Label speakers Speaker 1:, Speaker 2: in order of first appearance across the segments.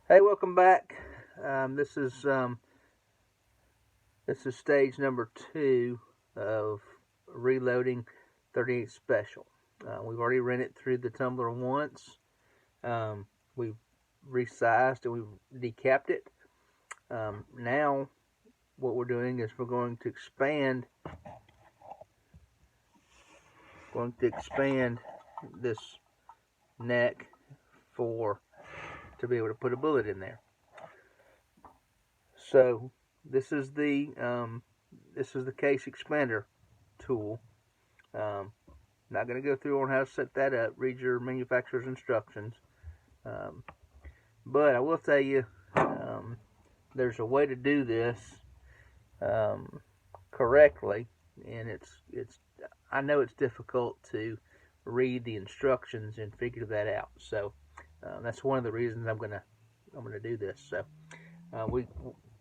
Speaker 1: Hey, welcome back. This is stage number 2 of reloading 38 Special. We've already ran it through the tumbler once. We've resized and we've decapped it. Now what we're doing is we're going to expand this neck to be able to put a bullet in there. So this is the case expander tool. Not going to go through on how to set that up. Read your manufacturer's instructions. But I will tell you, there's a way to do this correctly, and I know it's difficult to read the instructions and figure that out. So that's one of the reasons I'm gonna do this. So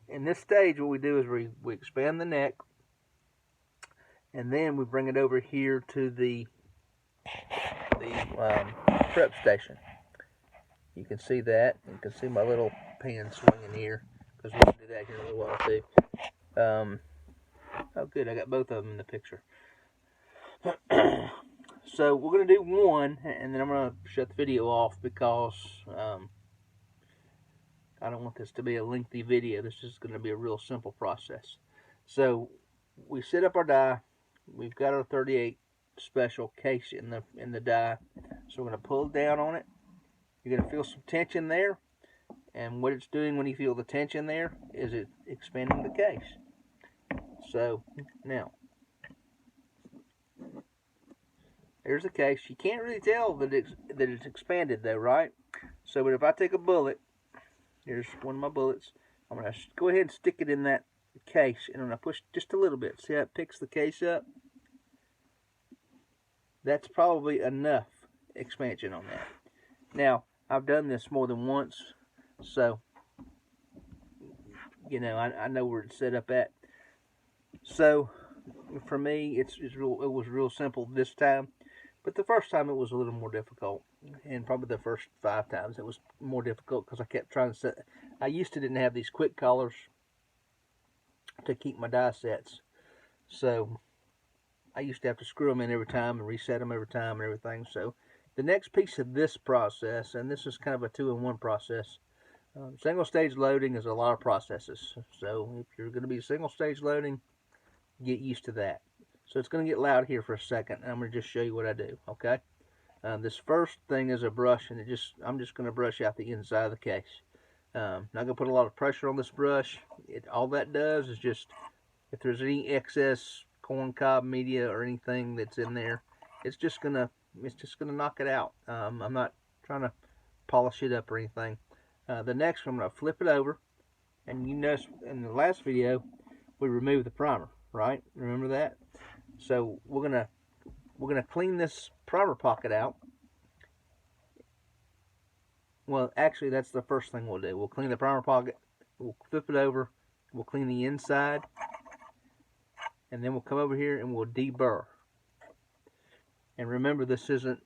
Speaker 1: in this stage, what we do is we expand the neck, and then we bring it over here to the prep station. You can see that. You can see my little pan swinging here, because we'll do that here in a little while too. Oh good, I got both of them in the picture. So we're going to do one, and then I'm going to shut the video off because I don't want this to be a lengthy video. This is going to be a real simple process. So we set up our die. We've got our 38 Special case in the die. So we're going to pull down on it. You're going to feel some tension there, and what it's doing when you feel the tension there is it expanding the case. So now there's the case. You can't really tell that it's expanded though, right? So, but if I take a bullet, here's one of my bullets. I'm going to go ahead and stick it in that case, and I'm going to push just a little bit. See how it picks the case up? That's probably enough expansion on that. Now, I've done this more than once, so you know I know where it's set up at. So for me, it was real simple this time. But the first time it was a little more difficult, and probably the first 5 times it was more difficult because I kept trying to set. I used to didn't have these quick collars to keep my die sets, so I used to have to screw them in every time and reset them every time and everything. So the next piece of this process, and this is kind of a 2-in-1 process. Single stage loading is a lot of processes, so if you're going to be single stage loading, get used to that. So it's going to get loud here for a second, and I'm going to just show you what I do, okay? This first thing is a brush, and I'm just going to brush out the inside of the case. Not going to put a lot of pressure on this brush. All that does is just, if there's any excess corn cob media or anything that's in there, it's just going to knock it out. I'm not trying to polish it up or anything. The next one, I'm going to flip it over, and you notice in the last video, we removed the primer, right? Remember that? So we're gonna clean this primer pocket out. Well, actually, that's the first thing we'll do. We'll clean the primer pocket. We'll flip it over. We'll clean the inside, and then we'll come over here and we'll deburr. And remember, this isn't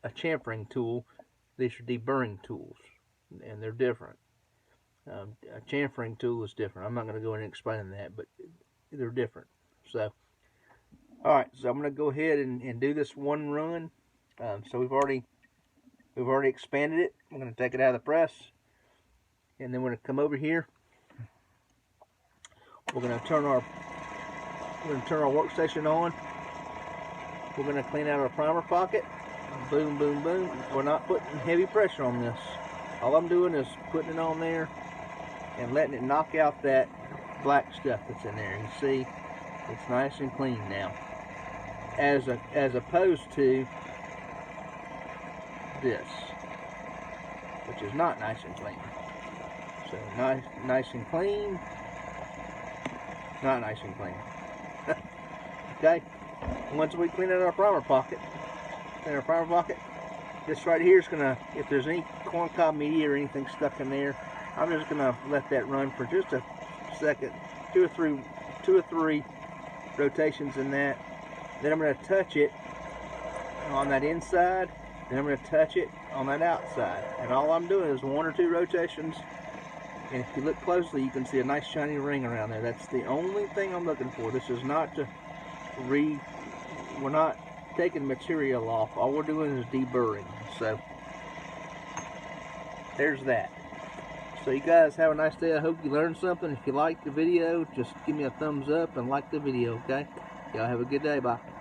Speaker 1: a chamfering tool. These are deburring tools, and they're different. A chamfering tool is different. I'm not going to go in and explain that, but they're different. So. Alright, so I'm going to go ahead and do this one run. So we've already expanded it. I'm going to take it out of the press, and then we're going to come over here. We're going to turn our workstation on. We're going to clean out our primer pocket. Boom, boom, boom. We're not putting heavy pressure on this. All I'm doing is putting it on there and letting it knock out that black stuff that's in there. You see, it's nice and clean now. As opposed to this, which is not nice and clean. So nice and clean, not nice and clean. Okay. Once we clean out our primer pocket, this right here is gonna, if there's any corncob media or anything stuck in there, I'm just gonna let that run for just a second, two or three rotations in that. Then I'm going to touch it on that inside, Then I'm going to touch it on that outside. And all I'm doing is 1 or 2 rotations. And if you look closely, you can see a nice shiny ring around there. That's the only thing I'm looking for. This is not to we're not taking material off. All we're doing is deburring. So there's that. So you guys have a nice day. I hope you learned something. If you liked the video, just give me a thumbs up and like the video, okay? Y'all have a good day. Bye.